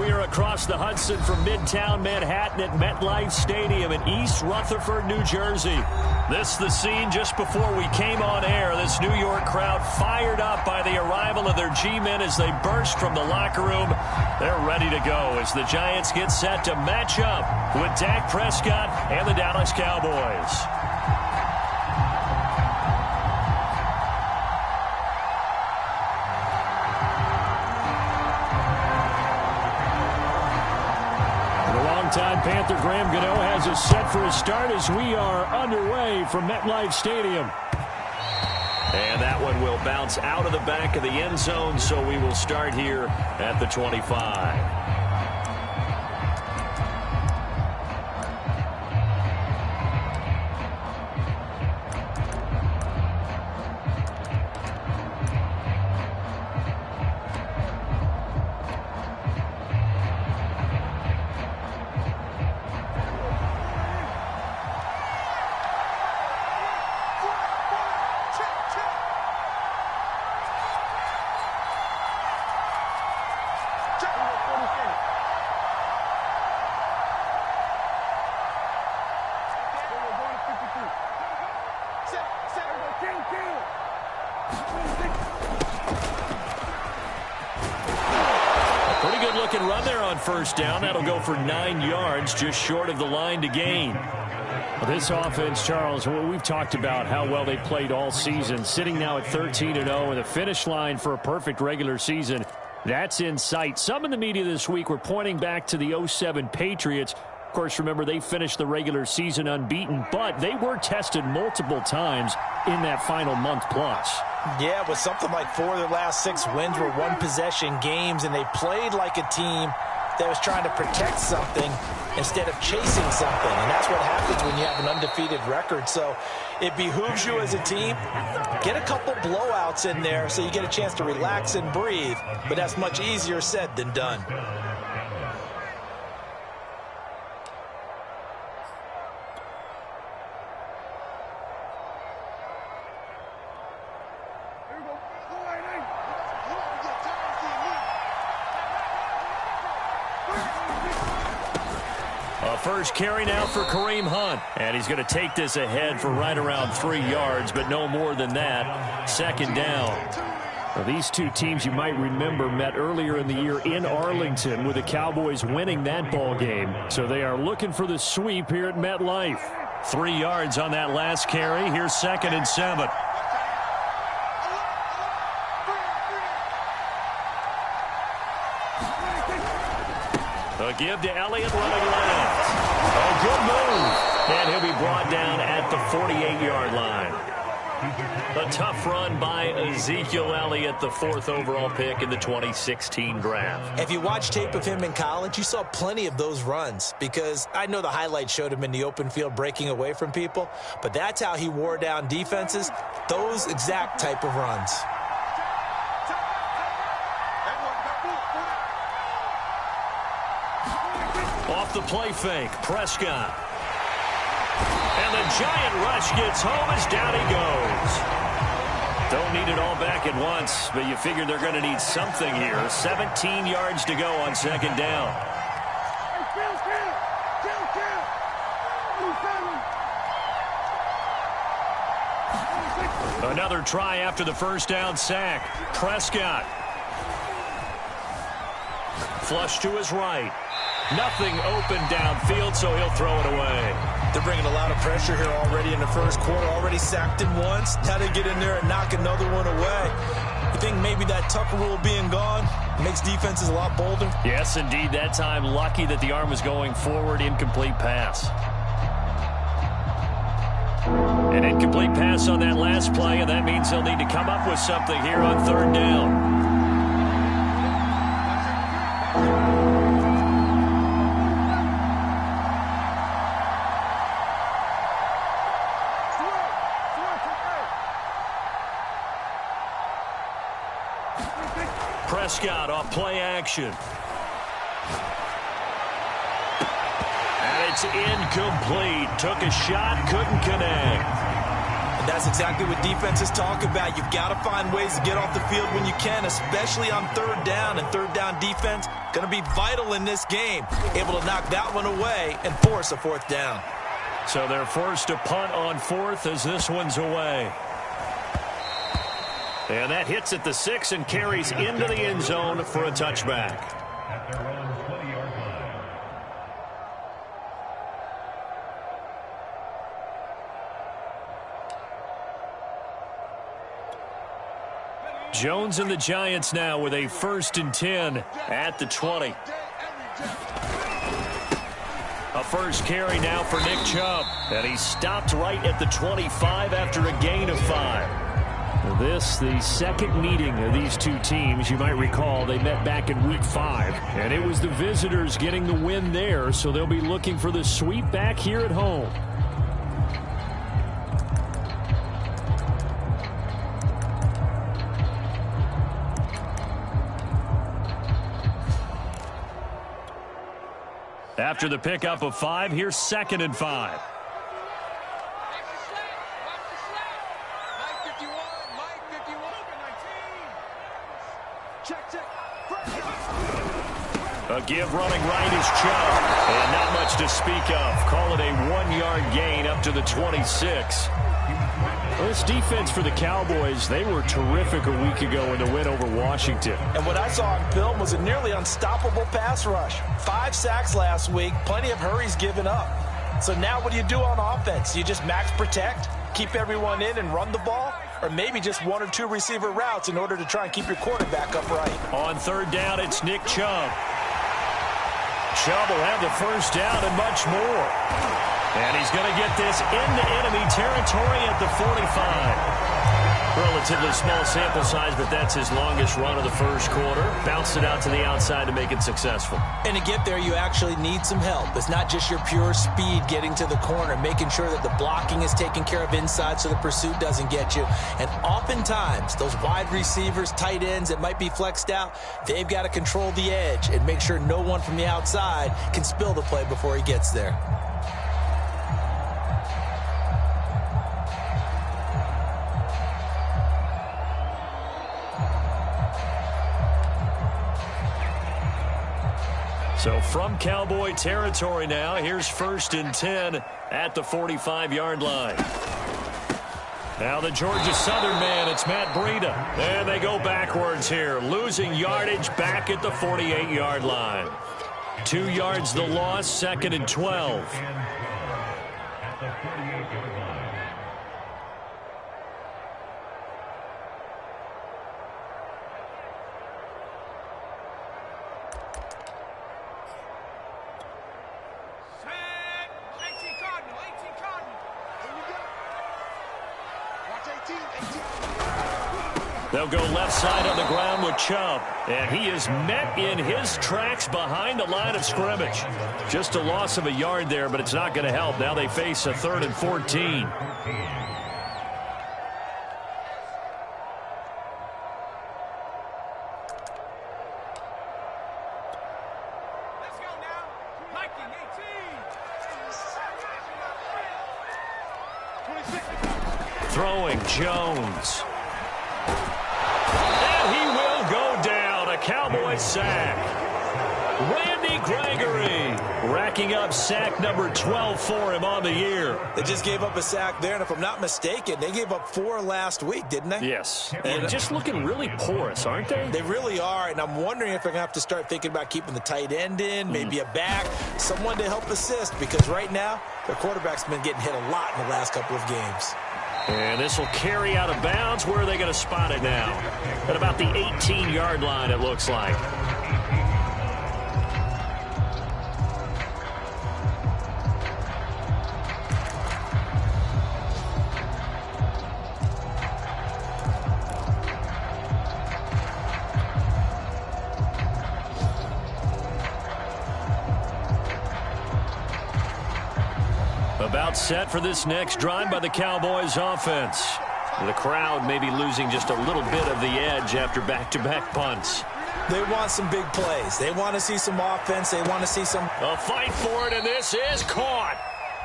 We are across the Hudson from Midtown Manhattan at MetLife Stadium in East Rutherford, New Jersey. This the scene just before we came on air. This New York crowd fired up by the arrival of their G-men as they burst from the locker room. They're ready to go as the Giants get set to match up with Dak Prescott and the Dallas Cowboys. Time Panther Graham Gano has us set for a start as we are underway from MetLife Stadium. And that one will bounce out of the back of the end zone, so we will start here at the 25. Run there on first down. That'll go for 9 yards, just short of the line to gain. Well, this offense, Charles, we've talked about how well they played all season, sitting now at 13-0 with a finish line for a perfect regular season. That's in sight. Some in the media this week were pointing back to the 07 Patriots. Of course, remember, they finished the regular season unbeaten, but they were tested multiple times in that final month plus. Yeah, with something like 4 of their last 6 wins were one-possession games, and they played like a team that was trying to protect something instead of chasing something. And that's what happens when you have an undefeated record. So it behooves you as a team, get a couple blowouts in there so you get a chance to relax and breathe. But that's much easier said than done. First carry now for Kareem Hunt. And he's going to take this ahead for right around 3 yards, but no more than that. Second down. Well, these two teams, you might remember, met earlier in the year in Arlington with the Cowboys winning that ball game. So they are looking for the sweep here at MetLife. 3 yards on that last carry. Here's 2nd and 7. A give to Elliott running left. Oh, good move. And he'll be brought down at the 48-yard line. A tough run by Ezekiel Elliott, the 4th overall pick in the 2016 draft. If you watch tape of him in college, you saw plenty of those runs, because I know the highlights showed him in the open field breaking away from people, but that's how he wore down defenses, those exact type of runs. Off the play fake, Prescott. And the giant rush gets home as down he goes. Don't need it all back at once, but you figure they're going to need something here. 17 yards to go on 2nd down. Another try after the first down sack. Prescott. Flush to his right. Nothing open downfield, so he'll throw it away. They're bringing a lot of pressure here already in the first quarter. Already sacked him once. Now they get in there and knock another one away. You think maybe that Tucker rule being gone makes defenses a lot bolder? Yes, indeed. That time, lucky that the arm was going forward. Incomplete pass. An incomplete pass on that last play, and that means they'll need to come up with something here on 3rd down. Prescott off play action. And it's incomplete. Took a shot, couldn't connect. That's exactly what defenses talk about. You've got to find ways to get off the field when you can, especially on third down. And third down defense going to be vital in this game. Able to knock that one away and force a fourth down. So they're forced to punt on fourth as this one's away. And that hits at the 6 and carries into the end zone for a touchback. Jones and the Giants now with a 1st and 10 at the 20. A first carry now for Nick Chubb. And he stopped right at the 25 after a gain of 5. This, the second meeting of these two teams. You might recall they met back in week 5. And it was the visitors getting the win there, so they'll be looking for the sweep back here at home. After the pickup of 5, here's 2nd and 5. A give running right is Chubb. And not much to speak of. Call it a 1-yard gain up to the 26. Well, this defense for the Cowboys, they were terrific a week ago in the win over Washington. And what I saw on film was a nearly unstoppable pass rush. 5 sacks last week, plenty of hurries given up. So now what do you do on offense? You just max protect, keep everyone in and run the ball? Or maybe just 1 or 2 receiver routes in order to try and keep your quarterback upright? On third down, it's Nick Chubb. Chubb will have the first down and much more. And he's going to get this into enemy territory at the 45. Relatively small sample size, but that's his longest run of the first quarter. Bounced it out to the outside to make it successful. And to get there, you actually need some help. It's not just your pure speed getting to the corner, making sure that the blocking is taken care of inside so the pursuit doesn't get you. And oftentimes, those wide receivers, tight ends that might be flexed out, they've got to control the edge and make sure no one from the outside can spill the play before he gets there. So from Cowboy territory now, here's 1st and 10 at the 45-yard line. Now the Georgia Southern man, it's Matt Breida. And they go backwards here, losing yardage back at the 48-yard line. 2 yards the loss, 2nd and 12. They'll go left side on the ground with Chubb. And he is met in his tracks behind the line of scrimmage. Just a loss of a yard there, but it's not going to help. Now they face a 3rd and 14. Throwing Jones. And he will go down. A Cowboy sack. Randy Gregory racking up sack number 12 for him on the year. They just gave up a sack there, and if I'm not mistaken, they gave up 4 last week, didn't they? Yes. And just looking really porous, aren't they? They really are, and I'm wondering if they're going to have to start thinking about keeping the tight end in, maybe a back, someone to help assist, because right now, their quarterback's been getting hit a lot in the last couple of games. And this will carry out of bounds. Where are they going to spot it now? At about the 18-yard line, it looks like. About set for this next drive by the Cowboys offense. The crowd may be losing just a little bit of the edge after back-to-back punts. They want some big plays. They want to see some offense. They want to see some... A fight for it, and this is caught.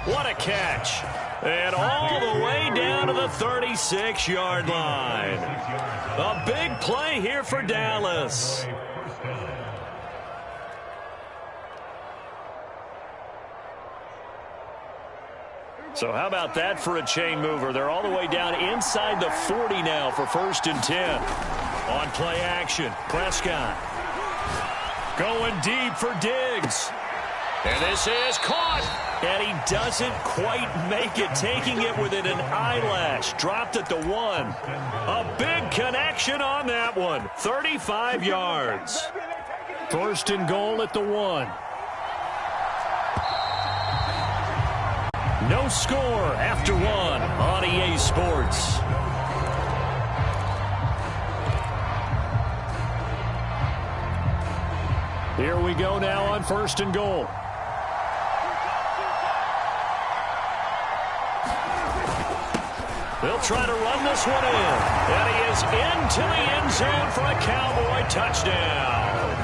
What a catch. And all the way down to the the 36-yard line. A big play here for Dallas. So how about that for a chain mover? They're all the way down inside the 40 now for 1st and 10. On play action, Prescott. Going deep for Diggs. And this is caught. And he doesn't quite make it, taking it within an eyelash. Dropped at the 1. A big connection on that one. 35 yards. 1st and goal at the 1. No score after 1 on EA Sports. Here we go now on 1st and goal. They'll try to run this one in. And he is into the end zone for a Cowboy touchdown.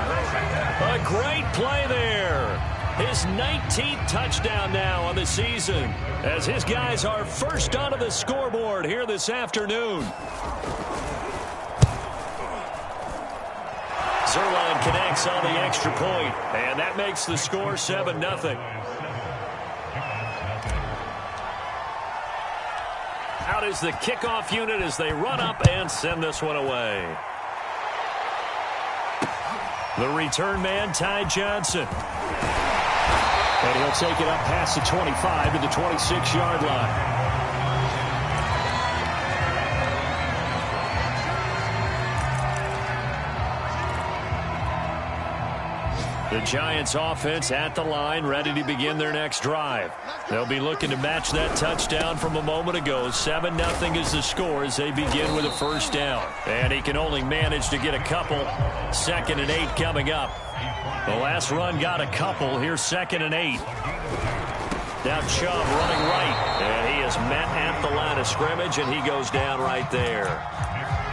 A great play there. His 19th touchdown now on the season, as his guys are first onto the scoreboard here this afternoon. Zerline connects on the extra point, and that makes the score 7-0. Out is the kickoff unit as they run up and send this one away. The return man, Ty Johnson. And he'll take it up past the 25 to the 26-yard line. The Giants offense at the line, ready to begin their next drive. They'll be looking to match that touchdown from a moment ago. 7-0 is the score as they begin with a 1st down. And he can only manage to get a couple. 2nd and 8 coming up. The last run got a couple. Here's 2nd and 8. Now Chubb running right. And he is met at the line of scrimmage, and he goes down right there.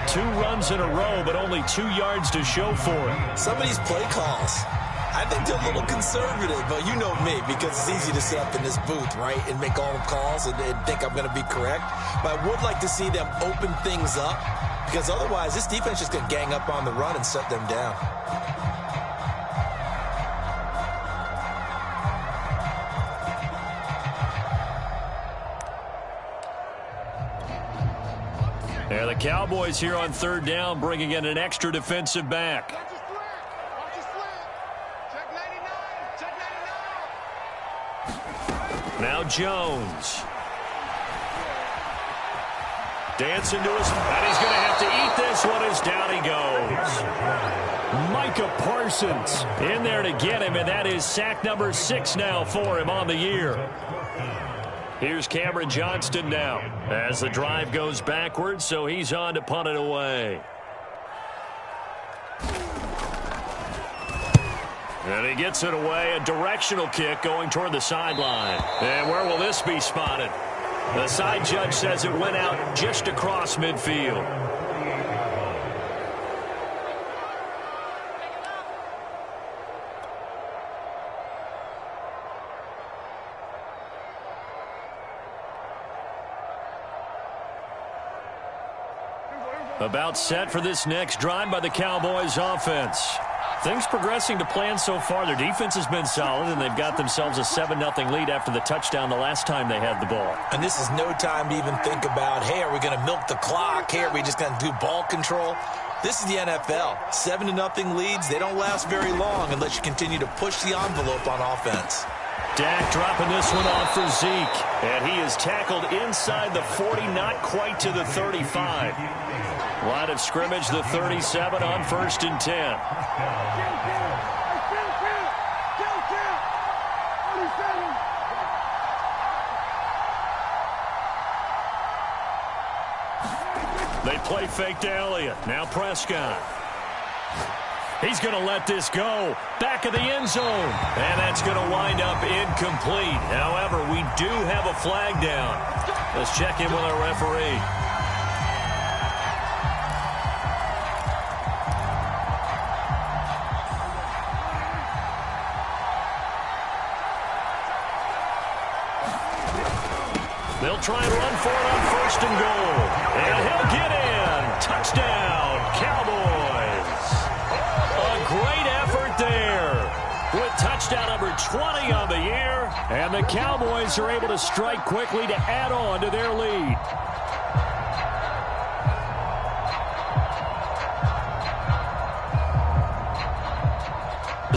2 runs in a row, but only 2 yards to show for it. Some of these play calls, I think they're a little conservative, but you know me, because it's easy to sit up in this booth, right, and make all the calls and think I'm going to be correct. But I would like to see them open things up, because otherwise this defense is going to gang up on the run and shut them down. Yeah, the Cowboys here on 3rd down, bringing in an extra defensive back. Now Jones. Dancing to his, and he's going to have to eat this one as down he goes. Micah Parsons in there to get him, and that is sack number 6 now for him on the year. Here's Cameron Johnston now as the drive goes backwards, so he's on to punt it away. And he gets it away, a directional kick going toward the sideline. And where will this be spotted? The side judge says it went out just across midfield. About set for this next drive by the Cowboys offense. Things progressing to plan so far. Their defense has been solid, and they've got themselves a 7-0 lead after the touchdown the last time they had the ball. And this is no time to even think about, hey, are we going to milk the clock? Hey, are we just going to do ball control? This is the NFL. 7-0 leads, they don't last very long unless you continue to push the envelope on offense. Dak dropping this one off for Zeke. And he is tackled inside the 40, not quite to the 35. Line of scrimmage, the 37 on 1st and 10. They play fake to Elliott. Now Prescott. He's going to let this go. Back of the end zone. And that's going to wind up incomplete. However, we do have a flag down. Let's check in with our referee. They'll try and run for it on 1st and goal. And he'll get in. Touchdown, Cowboys. A great effort there with touchdown number 20 on the year. And the Cowboys are able to strike quickly to add on to their lead.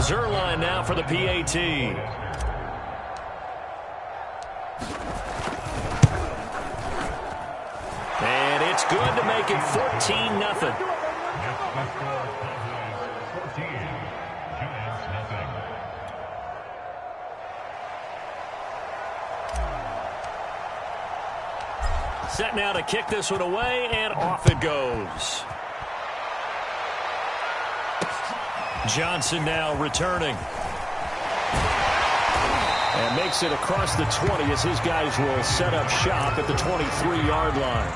Zerline now for the PAT. And it's good to make it 14-0. Set now to kick this one away, and off it goes. Johnson now returning. And makes it across the 20 as his guys will set up shop at the 23-yard line.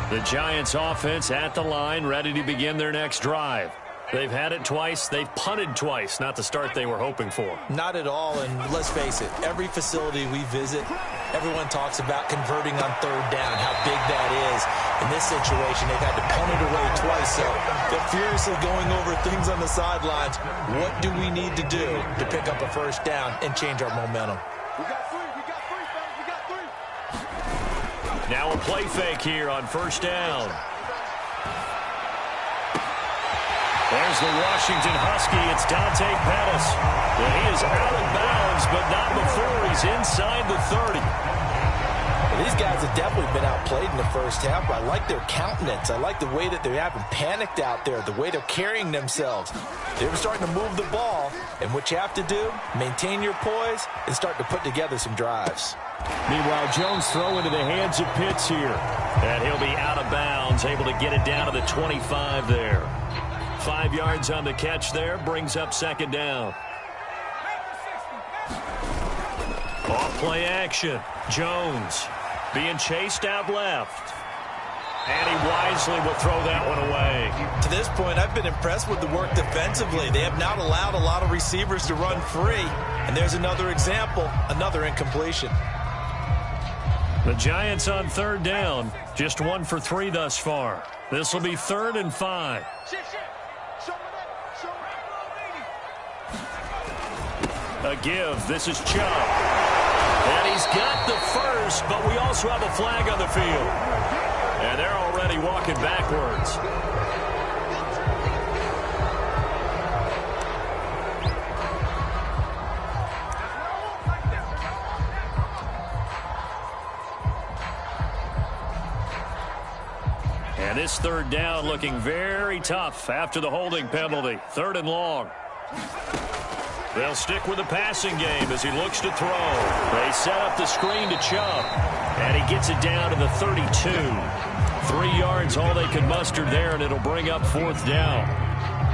The Giants offense at the line, ready to begin their next drive. They've had it twice. They've punted twice. Not the start they were hoping for. Not at all, and let's face it, every facility we visit, everyone talks about converting on 3rd down, how big that is. In this situation, they've had to punt it away twice, so they're furiously going over things on the sidelines. What do we need to do to pick up a 1st down and change our momentum? We got three, fellas. We got three. Now a play fake here on 1st down. There's the Washington Husky. It's Dante Pettis. Well, he is out of bounds, but not before he's inside the 30. Well, these guys have definitely been outplayed in the 1st half, but I like their countenance. I like the way that they haven't panicked out there, the way they're carrying themselves. They're starting to move the ball, and what you have to do, maintain your poise and start to put together some drives. Meanwhile, Jones throw into the hands of Pitts here. And he'll be out of bounds, able to get it down to the 25 there. 5 yards on the catch there, brings up 2nd down. Off play action. Jones being chased out left. And he wisely will throw that one away. To this point, I've been impressed with the work defensively. They have not allowed a lot of receivers to run free. And there's another example, another incompletion. The Giants on 3rd down, just 1 for 3 thus far. This will be 3rd and 5. A give. This is Chubb. And he's got the 1st, but we also have a flag on the field. And they're already walking backwards. And this 3rd down looking very tough after the holding penalty. 3rd and long. They'll stick with the passing game as he looks to throw. They set up the screen to Chubb. And he gets it down to the 32. 3 yards, all they could muster there, and it'll bring up 4th down.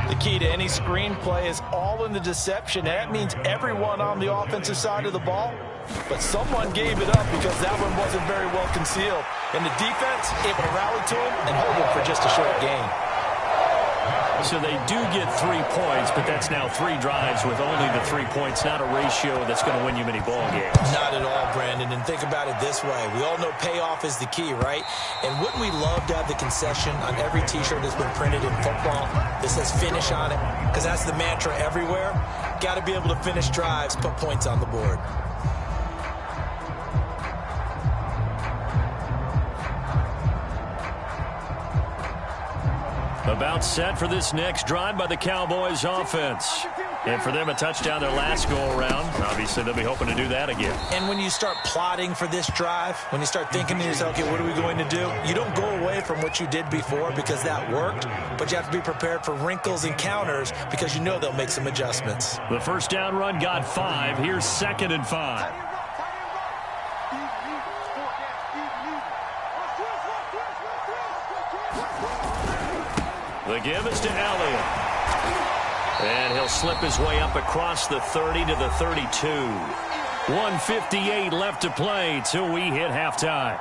The key to any screen play is all in the deception. That means everyone on the offensive side of the ball. But someone gave it up because that one wasn't very well concealed. And the defense able to rally to him and hold him for just a short gain. So they do get 3 points, but that's now 3 drives with only the 3 points, not a ratio that's going to win you many ball games. Not at all, Brandon. And think about it this way. We all know payoff is the key, right? And wouldn't we love to have the concession on every T-shirt that's been printed in football that says finish on it? Because that's the mantra everywhere. Got to be able to finish drives, put points on the board. About set for this next drive by the Cowboys offense. And for them, a touchdown their last go-around. Obviously, they'll be hoping to do that again. And when you start plotting for this drive, when you start thinking to yourself, okay, what are we going to do? You don't go away from what you did before because that worked, but you have to be prepared for wrinkles and counters because you know they'll make some adjustments. The 1st down run got 5. Here's 2nd and 5. The give is to Elliott. And he'll slip his way up across the 30 to the 32. 1:58 left to play till we hit halftime.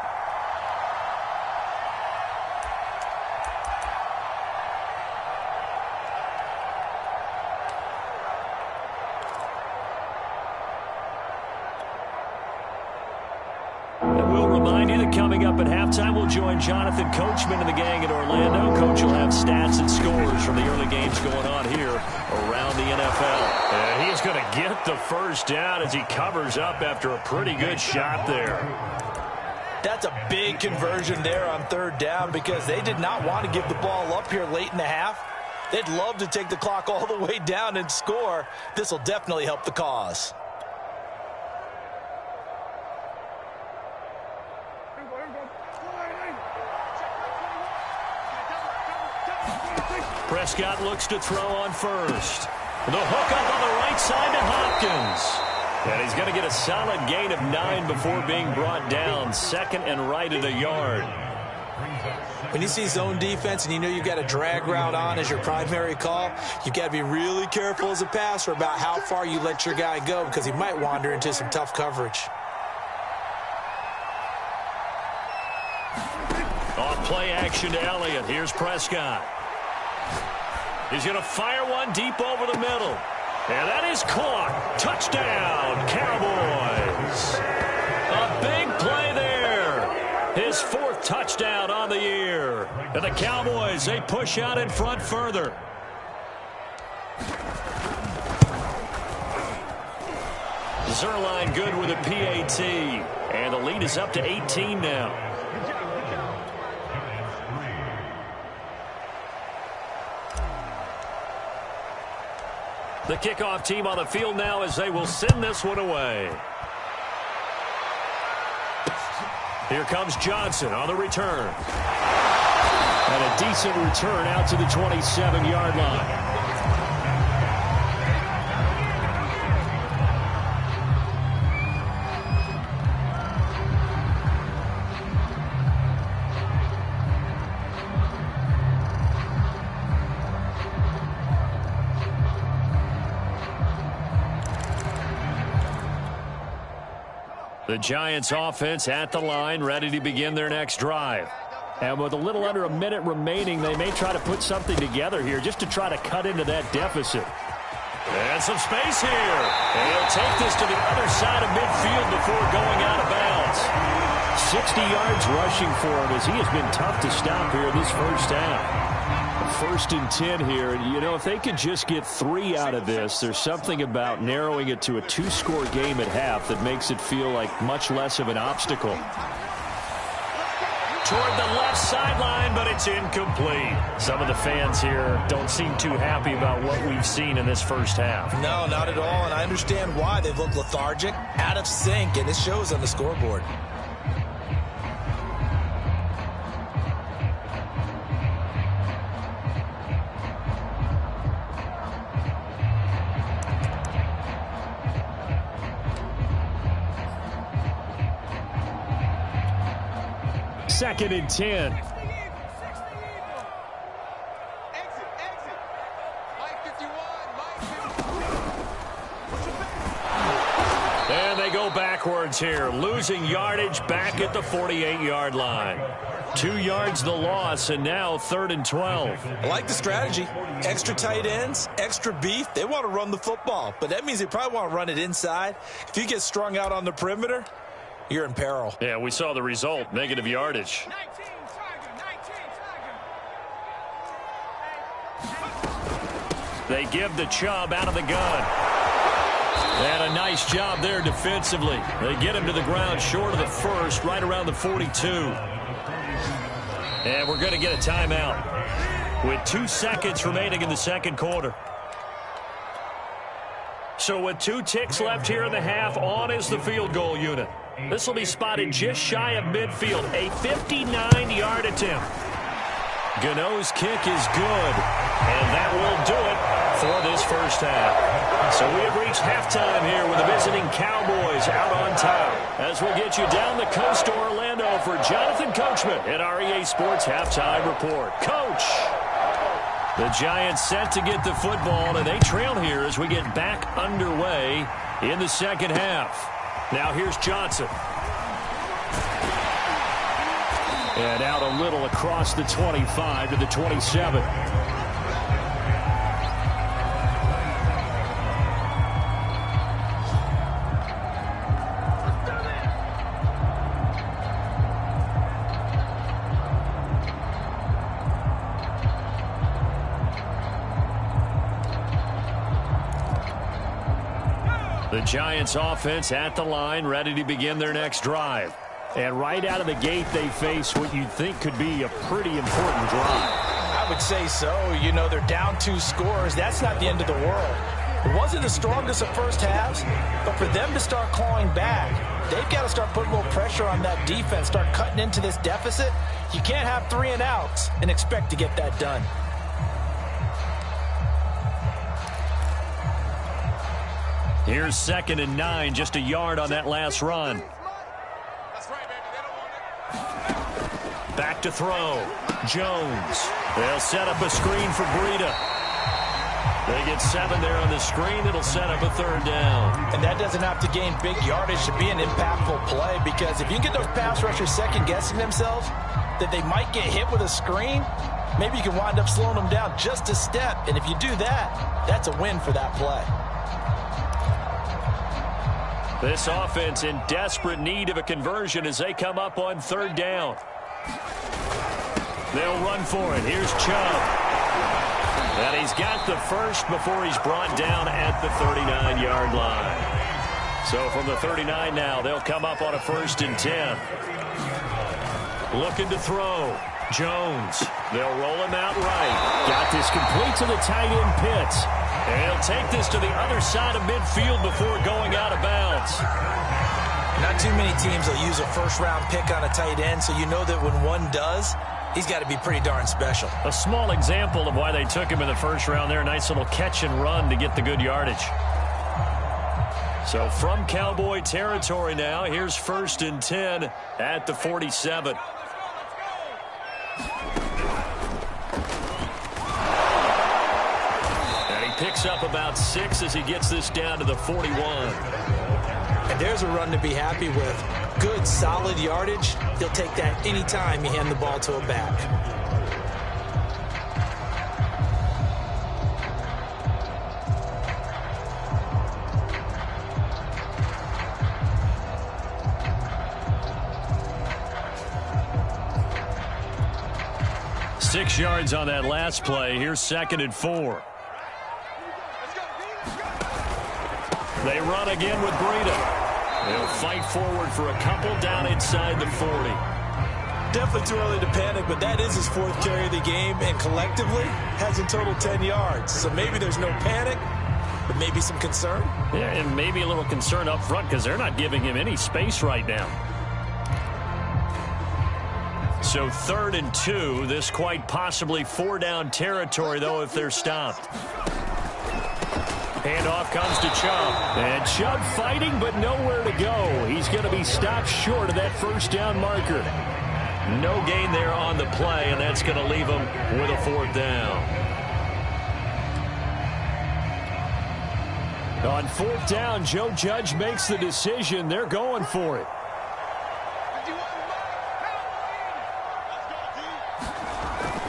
remind you that coming up at halftime, we'll join Jonathan Coachman and the gang in Orlando. Coach will have stats and scores from the early games going on here around the NFL. And he's going to get the first down as he covers up after a pretty good shot there. That's a big conversion there on third down because they did not want to give the ball up here late in the half. They'd love to take the clock all the way down and score. This will definitely help the cause. Prescott looks to throw on first. The hook up on the right side to Hopkins. And he's going to get a solid gain of 9 before being brought down. Second and right at a yard. When you see zone defense and you know you've got a drag route on as your primary call, you've got to be really careful as a passer about how far you let your guy go because he might wander into some tough coverage. Off play action to Elliott. Here's Prescott. He's going to fire one deep over the middle. And that is caught. Touchdown, Cowboys. A big play there. His 4th touchdown on the year. And the Cowboys, they push out in front further. Zerline good with a PAT. And the lead is up to 18 now. The kickoff team on the field now as they will send this one away. Here comes Johnson on the return. And a decent return out to the 27-yard line. The Giants offense at the line, ready to begin their next drive. And with a little under a minute remaining, they may try to put something together here just to try to cut into that deficit. And some space here. And he'll take this to the other side of midfield before going out of bounds. 60 yards rushing for him as he has been tough to stop here this first half. 1st and 10 here. You know, if they could just get 3 out of this, there's something about narrowing it to a 2-score game at half that makes it feel like much less of an obstacle. Toward the left sideline, but it's incomplete. Some of the fans here don't seem too happy about what we've seen in this first half. No, not at all, and I understand why. They look lethargic, out of sync, and it shows on the scoreboard. Second and 10. And they go backwards here, losing yardage back at the 48-yard line. 2 yards the loss, and now 3rd and 12. I like the strategy. Extra tight ends, extra beef. They want to run the football, but that means they probably want to run it inside. If you get strung out on the perimeter, you're in peril. Yeah, we saw the result, negative yardage. They give the Chubb out of the gun. And a nice job there defensively. They get him to the ground short of the first, right around the 42. And we're going to get a timeout with 2 seconds remaining in the second quarter. So with 2 ticks left here in the half, on is the field goal unit. This will be spotted just shy of midfield. A 59-yard attempt. Gano's kick is good. And that will do it for this first half. So we have reached halftime here with the visiting Cowboys out on top. As we'll get you down the coast to Orlando for Jonathan Coachman at REA Sports Halftime Report. Coach! The Giants set to get the football, and they trail here as we get back underway in the second half. Now here's Johnson. And out a little across the 25 to the 27. The Giants offense at the line, ready to begin their next drive. And right out of the gate, they face what you'd think could be a pretty important drive. I would say so. You know, they're down 2 scores. That's not the end of the world. It wasn't the strongest of first halves, but for them to start clawing back, they've got to start putting a little pressure on that defense, start cutting into this deficit. You can't have 3 and outs and expect to get that done. Here's 2nd and 9, just a yard on that last run. Back to throw. Jones. They'll set up a screen for Breida. They get 7 there on the screen. It'll set up a 3rd down. And that doesn't have to gain big yardage to be an impactful play, because if you can get those pass rushers second-guessing themselves that they might get hit with a screen, maybe you can wind up slowing them down just a step. And if you do that, that's a win for that play. This offense in desperate need of a conversion as they come up on 3rd down. They'll run for it. Here's Chubb. And he's got the first before he's brought down at the 39-yard line. So from the 39 now, they'll come up on a 1st and 10. Looking to throw. Jones. They'll roll him out right. Got this complete to the tight end Pitts. And he'll take this to the other side of midfield before going out of bounds. Not too many teams will use a first-round pick on a tight end, so you know that when one does, he's got to be pretty darn special. A small example of why they took him in the 1st round there. Nice little catch and run to get the good yardage. So from Cowboy territory now, here's 1st and 10 at the 47. And he picks up about 6 as he gets this down to the 41. And there's a run to be happy with. Good, solid yardage. He'll take that anytime you hand the ball to a back. Six yards on that last play. Here's 2nd and 4. They run again with Breida. They'll fight forward for a couple down inside the 40. Definitely too early to panic, but that is his 4th carry of the game, and collectively has a total 10 yards. So maybe there's no panic, but maybe some concern. Yeah, and maybe a little concern up front because they're not giving him any space right now. So 3rd and 2. This quite possibly 4-down territory, though, if they're stopped. Handoff comes to Chubb. And Chubb fighting, but nowhere to go. He's going to be stopped short of that 1st down marker. No gain there on the play, and that's going to leave him with a 4th down. On 4th down, Joe Judge makes the decision. They're going for it.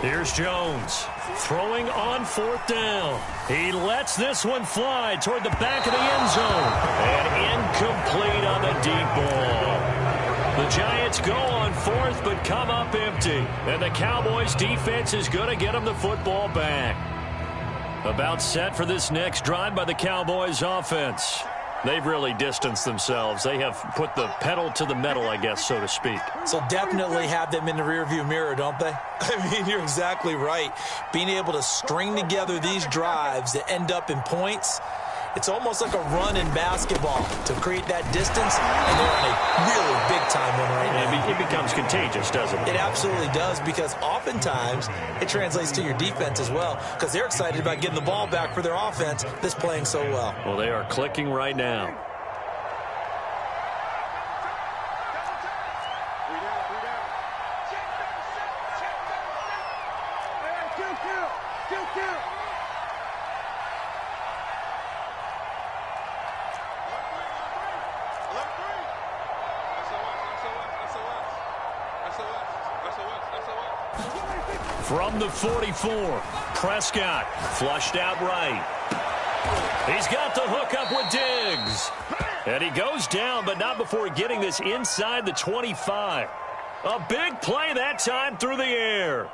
Here's Jones. Throwing on 4th down. He lets this one fly toward the back of the end zone. And incomplete on the deep ball. The Giants go on 4th but come up empty. And the Cowboys defense is going to get them the football back. About set for this next drive by the Cowboys offense. They've really distanced themselves. They have put the pedal to the metal, I guess, so to speak. So definitely have them in the rearview mirror, don't they? I mean, you're exactly right. Being able to string together these drives that end up in points, it's almost like a run in basketball to create that distance, and they're on a really big-time one right now. It becomes contagious, doesn't it? It absolutely does, because oftentimes it translates to your defense as well, because they're excited about getting the ball back for their offense that's playing so well. Well, they are clicking right now. From the 44, Prescott flushed out right. He's got the hook up with Diggs. And he goes down, but not before getting this inside the 25. A big play that time through the air.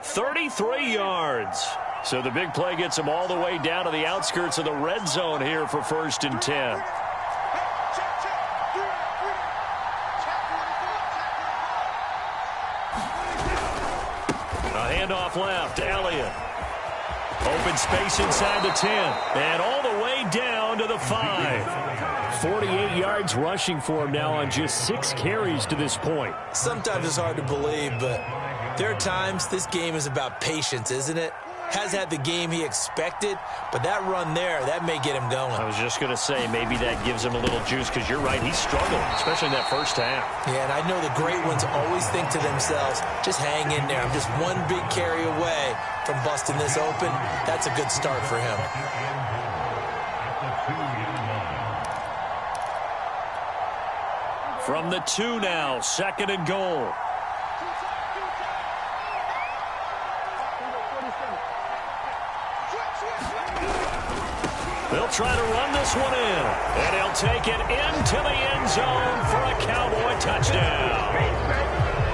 33 yards. So the big play gets him all the way down to the outskirts of the red zone here for 1st and 10. handoff left. Elliott. Open space inside the 10. And all the way down to the 5. 48 yards rushing for him now on just 6 carries to this point. Sometimes it's hard to believe, but there are times this game is about patience, isn't it? Has had the game he expected, but that run there, that may get him going. I was just going to say, maybe that gives him a little juice, because you're right, he struggled, especially in that first half. Yeah, and I know the great ones always think to themselves, just hang in there. I'm just one big carry away from busting this open. That's a good start for him. From the 2 now, 2nd and goal. They'll try to run this one in, and he'll take it into the end zone for a Cowboy touchdown.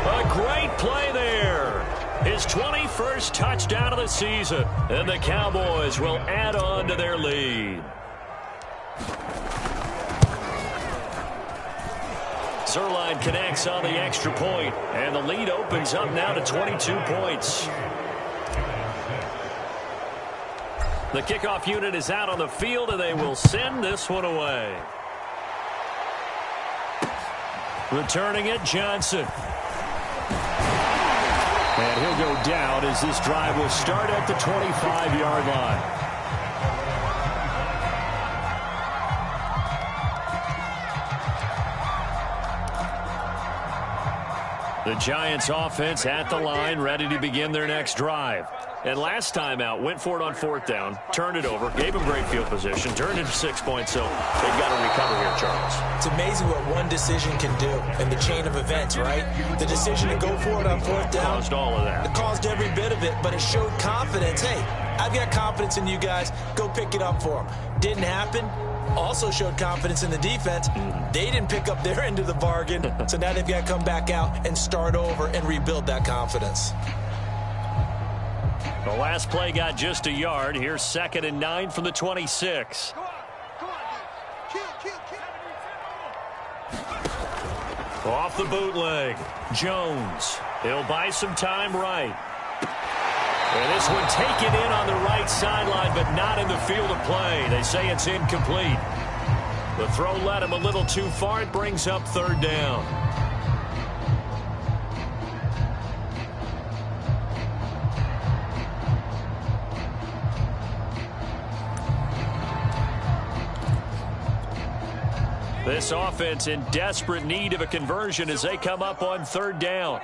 A great play there. His 21st touchdown of the season, and the Cowboys will add on to their lead. Zerline connects on the extra point, and the lead opens up now to 22 points. The kickoff unit is out on the field, and they will send this one away. Returning it, Johnson. And he'll go down as this drive will start at the 25-yard line. The Giants offense at the line, ready to begin their next drive. And last time out, went for it on 4th down, turned it over, gave them great field position, turned it 6 points, so they've got to recover here, Charles. It's amazing what one decision can do in the chain of events, right? The decision to go for it on 4th down. Caused all of that. It caused every bit of it, but it showed confidence. Hey, I've got confidence in you guys. Go pick it up for them. Didn't happen. Also showed confidence in the defense. They didn't pick up their end of the bargain, so now they've got to come back out and start over and rebuild that confidence. The last play got just a yard. Here's 2nd and 9 from the 26. Off the bootleg. Jones. He'll buy some time right. And this one taken in on the right sideline, but not in the field of play. They say it's incomplete. The throw led him a little too far. It brings up 3rd down. This offense in desperate need of a conversion as they come up on 3rd down.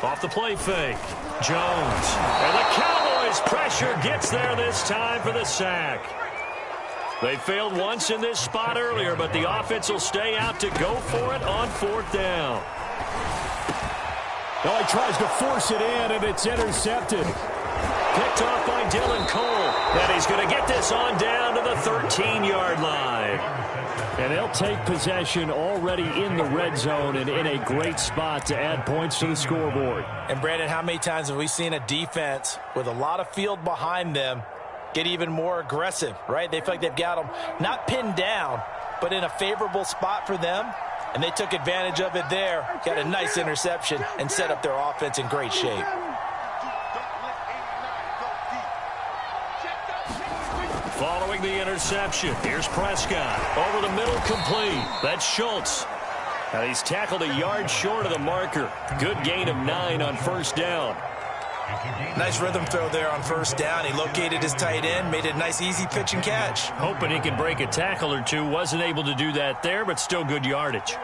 Off the play fake. Jones. And the Cowboys' pressure gets there this time for the sack. They failed once in this spot earlier, but the offense will stay out to go for it on 4th down. Oh, he tries to force it in, and it's intercepted. Picked off by Dylan Cole. And he's going to get this on down to the 13-yard line. And they'll take possession already in the red zone and in a great spot to add points to the scoreboard. And, Brandon, how many times have we seen a defense with a lot of field behind them get even more aggressive, right? They feel like they've got them not pinned down, but in a favorable spot for them. And they took advantage of it there, got a nice interception, and set up their offense in great shape. Following the interception, here's Prescott. Over the middle, complete. That's Schultz. Now he's tackled a yard short of the marker. Good gain of 9 on 1st down. Nice rhythm throw there on 1st down. He located his tight end, made it a nice, easy pitch and catch. Hoping he could break a tackle or two. Wasn't able to do that there, but still good yardage.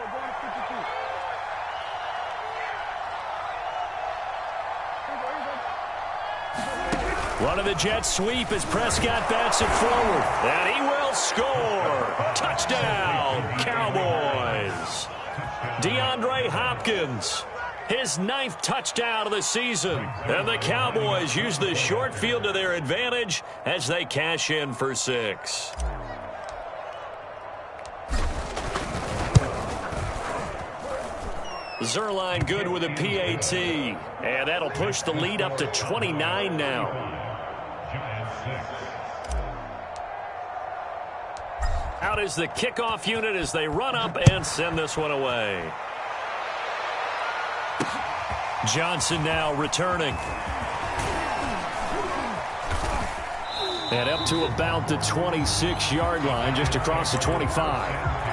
One of the Jets sweep as Prescott bats it forward. And he will score. Touchdown, Cowboys. DeAndre Hopkins, his 9th touchdown of the season. And the Cowboys use the short field to their advantage as they cash in for 6. Zerline good with a PAT. And that'll push the lead up to 29 now. Out is the kickoff unit as they run up and send this one away. Johnson now returning. And up to about the 26-yard line, just across the 25.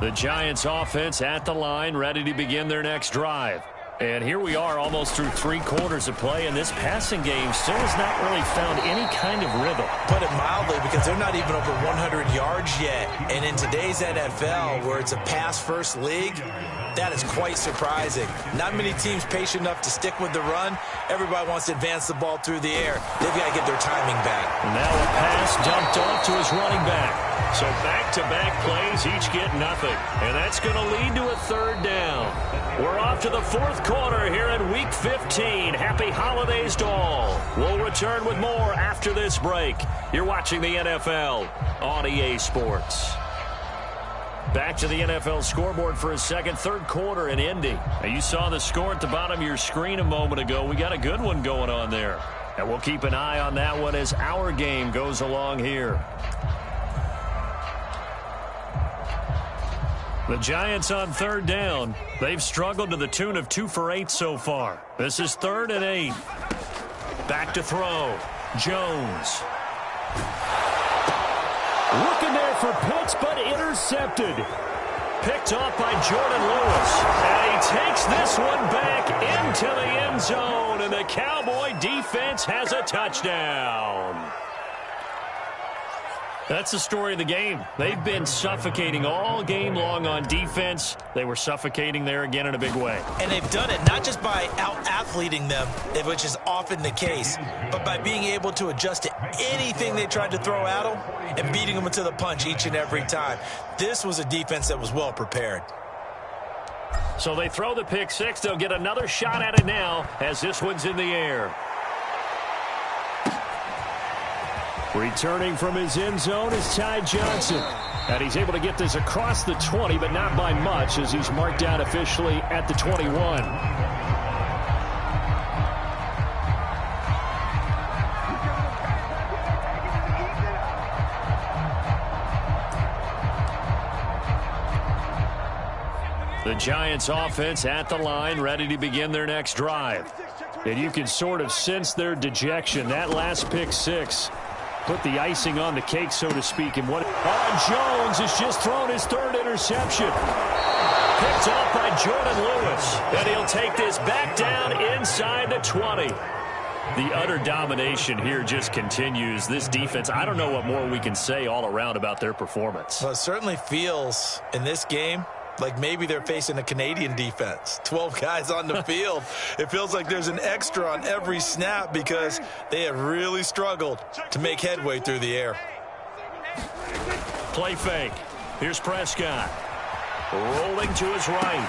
The Giants offense at the line, ready to begin their next drive. And here we are almost through 3 quarters of play, and this passing game still has not really found any kind of rhythm. Put it mildly, because they're not even over 100 yards yet. And in today's NFL, where it's a pass-first league, that is quite surprising. Not many teams patient enough to stick with the run. Everybody wants to advance the ball through the air. They've got to get their timing back. And now a pass dumped off to his running back. So back-to-back plays, each get nothing. And that's going to lead to a 3rd down. We're off to the 4th quarter here in Week 15. Happy holidays to all. We'll return with more after this break. You're watching the NFL on EA Sports. Back to the NFL scoreboard for a second. 3rd quarter in Indy. Now, you saw the score at the bottom of your screen a moment ago. We got a good one going on there. And we'll keep an eye on that one as our game goes along here. The Giants on 3rd down. They've struggled to the tune of 2 for 8 so far. This is 3rd and 8. Back to throw. Jones. Looking there for Pitts, but intercepted. Picked off by Jordan Lewis. And he takes this one back into the end zone. And the Cowboy defense has a touchdown. That's the story of the game. They've been suffocating all game long on defense. They were suffocating there again in a big way. And they've done it not just by out-athleting them, which is often the case, but by being able to adjust to anything they tried to throw at them and beating them to the punch each and every time. This was a defense that was well prepared. So they throw the pick 6. They'll get another shot at it now as this one's in the air. Returning from his end zone is Ty Johnson. And he's able to get this across the 20, but not by much, as he's marked down officially at the 21. The Giants offense at the line, ready to begin their next drive. And you can sort of sense their dejection. That last pick 6 put the icing on the cake, so to speak. And Jones has just thrown his 3rd interception. Picked off by Jordan Lewis. And he'll take this back down inside the 20. The utter domination here just continues. This defense, I don't know what more we can say all around about their performance. Well, it certainly feels in this game like maybe they're facing a Canadian defense. 12 guys on the field. It feels like there's an extra on every snap because they have really struggled to make headway through the air. Play fake. Here's Prescott. Rolling to his right.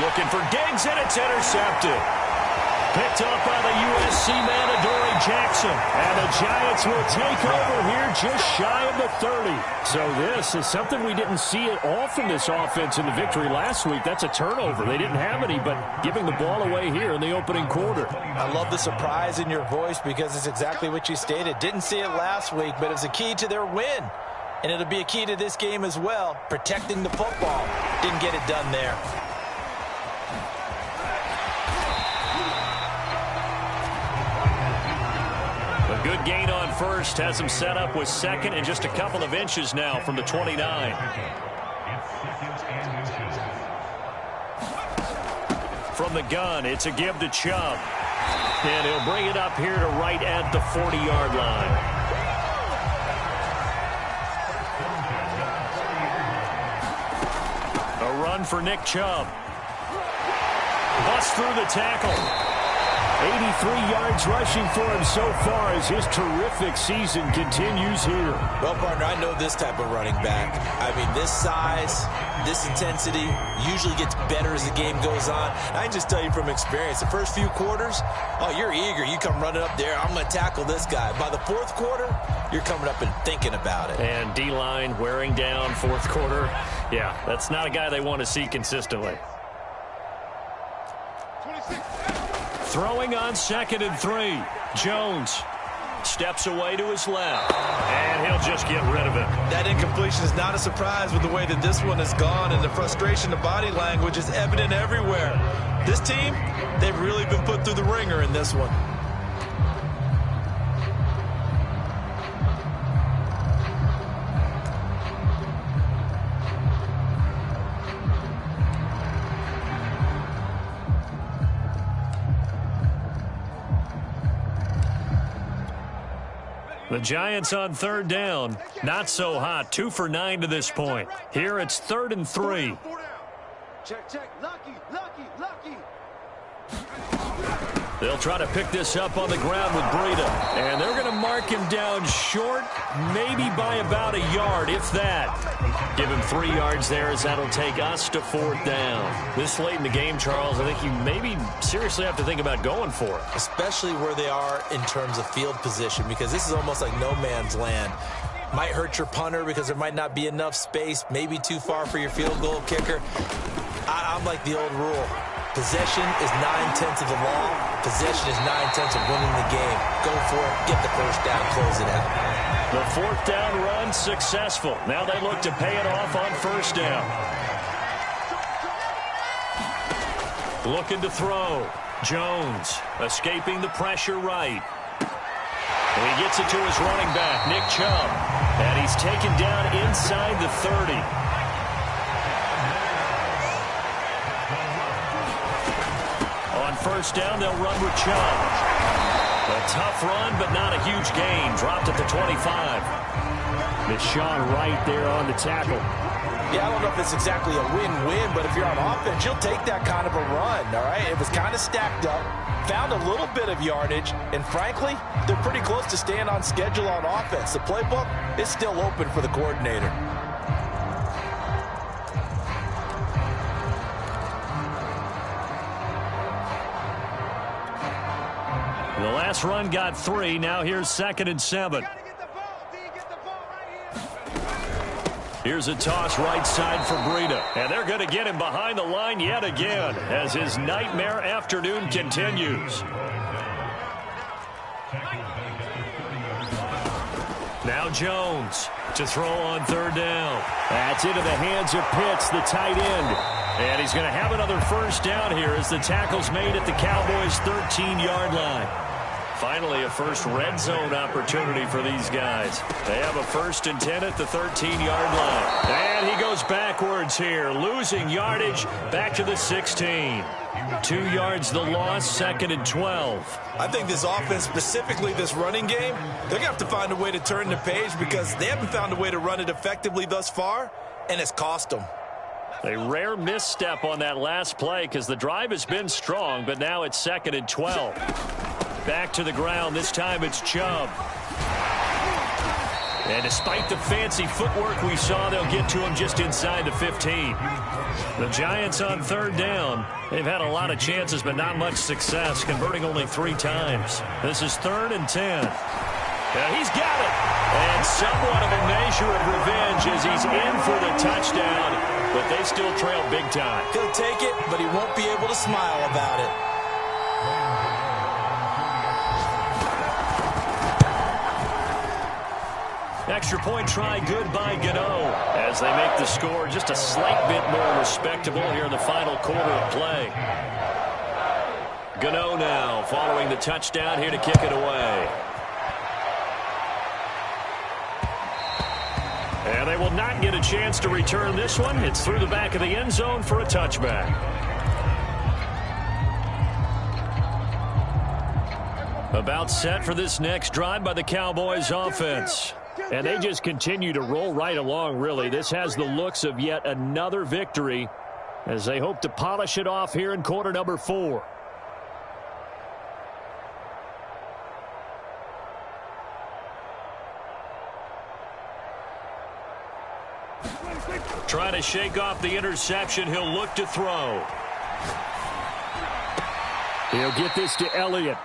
Looking for Diggs, and it's intercepted. Picked off by the USC man, Adoree Jackson. And the Giants will take over here just shy of the 30. So this is something we didn't see at all from this offense in the victory last week. That's a turnover. They didn't have any, but giving the ball away here in the opening quarter. I love the surprise in your voice because it's exactly what you stated. Didn't see it last week, but it was a key to their win. And it'll be a key to this game as well, protecting the football. Didn't get it done there. A good gain on first has him set up with 2nd and just a couple of inches now from the 29. From the gun, it's a give to Chubb. And he'll bring it up here to right at the 40-yard line. A run for Nick Chubb. Bust through the tackle. 83 yards rushing for him so far as his terrific season continues here. Well, partner, I know this type of running back. I mean, this size, this intensity usually gets better as the game goes on. I can just tell you from experience, the first few quarters, oh, you're eager. You come running up there, I'm going to tackle this guy. By the 4th quarter, you're coming up and thinking about it. And D-line wearing down 4th quarter. Yeah, that's not a guy they want to see consistently. Throwing on 2nd and 3. Jones steps away to his left. And he'll just get rid of it. That incompletion is not a surprise with the way that this one has gone, and the frustration, the body language is evident everywhere. This team, they've really been put through the ringer in this one. The Giants on third down. Not so hot. 2 for 9 to this point. Here it's 3rd and 3. Check, check. Lucky, lucky, lucky. They'll try to pick this up on the ground with Breida. And they're going to mark him down short, maybe by about a yard, if that. Give him 3 yards there, as that'll take us to 4th down. This late in the game, Charles, I think you maybe seriously have to think about going for it. Especially where they are in terms of field position, because this is almost like no man's land. Might hurt your punter because there might not be enough space, maybe too far for your field goal kicker. I'm like the old rule. Possession is 9/10 of the law. Possession is 9/10 of winning the game. Go for it. Get the first down. Close it out. The 4th down run successful. Now they look to pay it off on 1st down. Looking to throw. Jones escaping the pressure right. And he gets it to his running back, Nick Chubb. And he's taken down inside the 30. On 1st down, they'll run with Chubb. A tough run, but not a huge gain. Dropped at the 25. Deshaun right there on the tackle. Yeah, I don't know if it's exactly a win-win, but if you're on offense, you'll take that kind of a run, all right? It was kind of stacked up, found a little bit of yardage, and frankly, they're pretty close to staying on schedule on offense. The playbook is still open for the coordinator. The last run got 3. Now here's 2nd and 7. Here's a toss right side for Breida. And they're going to get him behind the line yet again as his nightmare afternoon continues. Now Jones to throw on 3rd down. That's into the hands of Pitts, the tight end. And he's going to have another 1st down here as the tackle's made at the Cowboys' 13-yard line. Finally, a first red zone opportunity for these guys. They have a 1st and 10 at the 13-yard line. And he goes backwards here, losing yardage back to the 16. 2 yards the loss, 2nd and 12. I think this offense, specifically this running game, they're going to have to find a way to turn the page because they haven't found a way to run it effectively thus far, and it's cost them. A rare misstep on that last play because the drive has been strong, but now it's 2nd and 12. Back to the ground. This time it's Chubb. And despite the fancy footwork we saw, they'll get to him just inside the 15. The Giants on 3rd down. They've had a lot of chances, but not much success, converting only 3 times. This is 3rd and 10. And he's got it. And somewhat of a measure of revenge as he's in for the touchdown, but they still trail big time. He'll take it, but he won't be able to smile about it. Extra point try good by Gano as they make the score just a slight bit more respectable here in the final quarter of play. Gano now following the touchdown here to kick it away. And they will not get a chance to return this one. It's through the back of the end zone for a touchback. About set for this next drive by the Cowboys offense. And they just continue to roll right along, really. This has the looks of yet another victory as they hope to polish it off here in quarter number 4. Trying to shake off the interception. He'll look to throw. He'll get this to Elliott.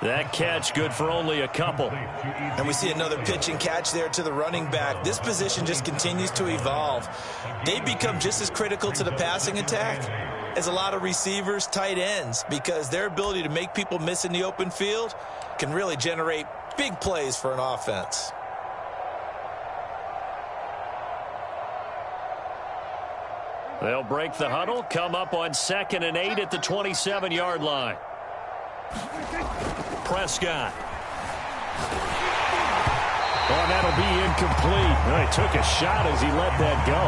That catch good for only a couple. And we see another pitch and catch there to the running back. This position just continues to evolve. They become just as critical to the passing attack as a lot of receivers, tight ends, because their ability to make people miss in the open field can really generate Big plays for an offense. They'll break the huddle, come up on 2nd and 8 at the 27-yard line. Prescott. Oh, that'll be incomplete. He took a shot as he let that go.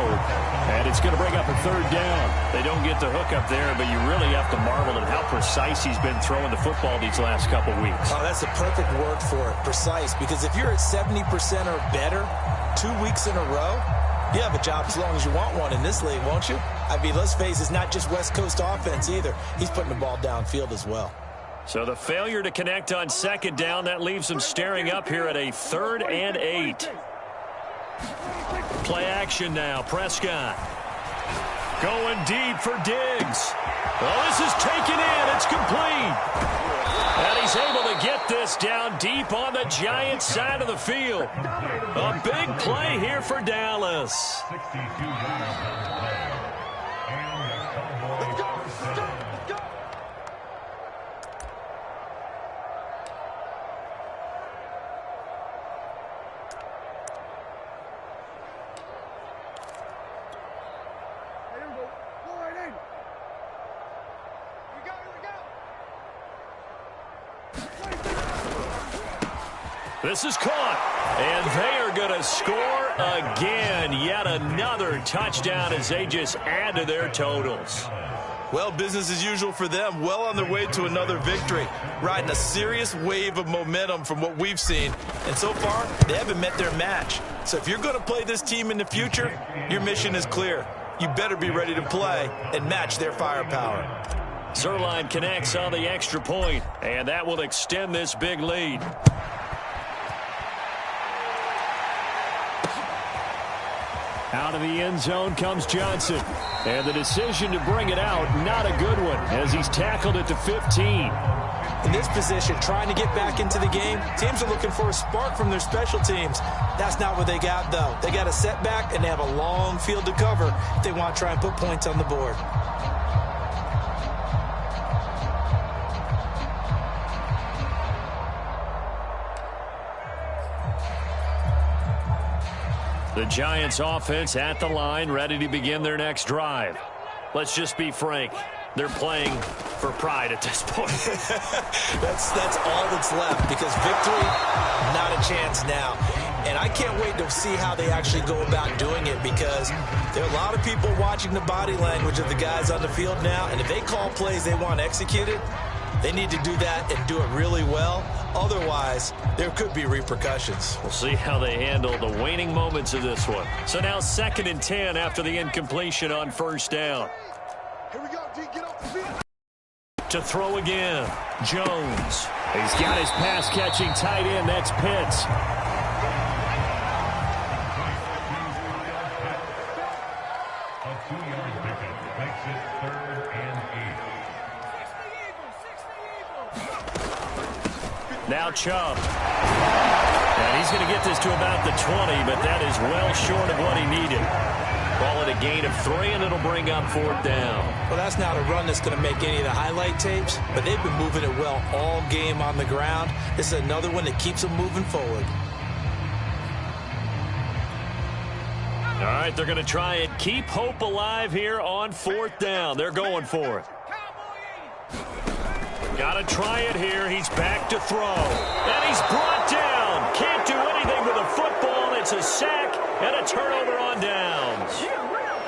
And it's going to bring up a 3rd down. They don't get the hook up there, but you really have to marvel at how precise he's been throwing the football these last couple weeks. Oh, that's the perfect word for it, precise. Because if you're at 70% or better 2 weeks in a row, you have a job as long as you want one in this league, won't you? I mean, let's face it, it's not just West Coast offense either. He's putting the ball downfield as well. So the failure to connect on 2nd down, that leaves them staring up here at a 3rd and 8. Play action now. Prescott going deep for Diggs. Oh, this is taken in. It's complete. And he's able to get this down deep on the Giants' side of the field. A big play here for Dallas. This is caught, and they are going to score again. Yet another touchdown as they just add to their totals. Well, business as usual for them. Well on their way to another victory. Riding a serious wave of momentum from what we've seen. And so far, they haven't met their match. So if you're going to play this team in the future, your mission is clear. You better be ready to play and match their firepower. Zerline connects on the extra point, and that will extend this big lead. Out of the end zone comes Johnson. And the decision to bring it out, not a good one, as he's tackled at the 15. In this position, trying to get back into the game, teams are looking for a spark from their special teams. That's not what they got, though. They got a setback, and they have a long field to cover if they want to try and put points on the board. The Giants offense at the line, ready to begin their next drive. Let's just be frank. They're playing for pride at this point. that's all that's left, because victory, not a chance now. And I can't wait to see how they actually go about doing it, because there are a lot of people watching the body language of the guys on the field now, and if they call plays they want executed, they need to do that and do it really well. Otherwise, there could be repercussions. We'll see how they handle the waning moments of this one. So now 2nd and 10 after the incompletion on 1st down. Here we go, D. Get off the field. To throw again, Jones. He's got his pass-catching tight end. That's Pitts. Now Chubb. And he's going to get this to about the 20, but that is well short of what he needed. Call it a gain of 3, and it'll bring up 4th down. Well, that's not a run that's going to make any of the highlight tapes, but they've been moving it well all game on the ground. This is another one that keeps them moving forward. All right, they're going to try and keep hope alive here on 4th down. They're going for it. Got to try it here. He's back to throw. And he's brought down. Can't do anything with a football. It's a sack and a turnover on downs.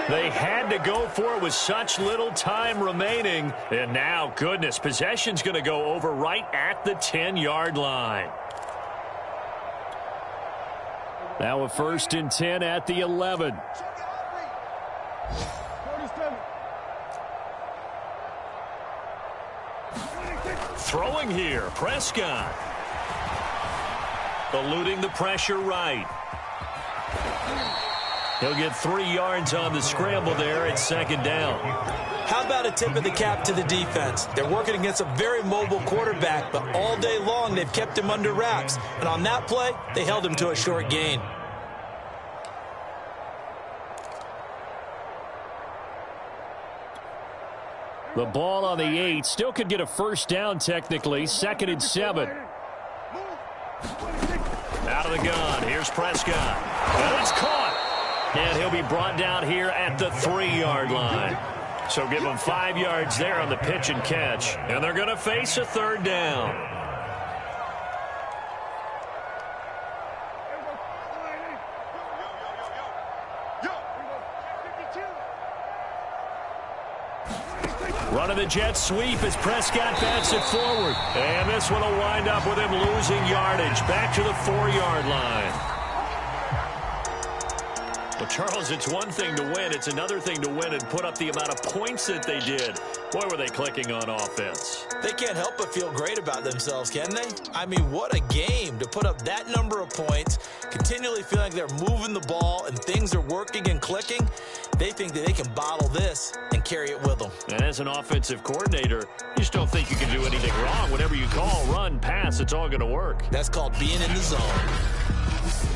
They had to go for it with such little time remaining. And now, goodness, possession's going to go over right at the 10-yard line. Now a 1st and 10 at the 11. Throwing here, Prescott. Eluding the pressure right. He'll get 3 yards on the scramble there at 2nd down. How about a tip of the cap to the defense? They're working against a very mobile quarterback, but all day long they've kept him under wraps. And on that play, they held him to a short gain. The ball on the 8. Still could get a 1st down technically. 2nd and 7. the gun. Here's Prescott. And it's caught. And he'll be brought down here at the 3-yard line. So give them 5 yards there on the pitch and catch. And they're going to face a 3rd down. Running the jet sweep as Prescott bats it forward. And this one will wind up with him losing yardage. Back to the 4-yard line. Well, Charles, it's one thing to win. It's another thing to win and put up the amount of points that they did. Boy, were they clicking on offense. They can't help but feel great about themselves, can they? I mean, what a game to put up that number of points, continually feeling like they're moving the ball and things are working and clicking. They think that they can bottle this and carry it with them. And as an offensive coordinator, you just don't think you can do anything wrong. Whatever you call, run, pass, it's all going to work. That's called being in the zone.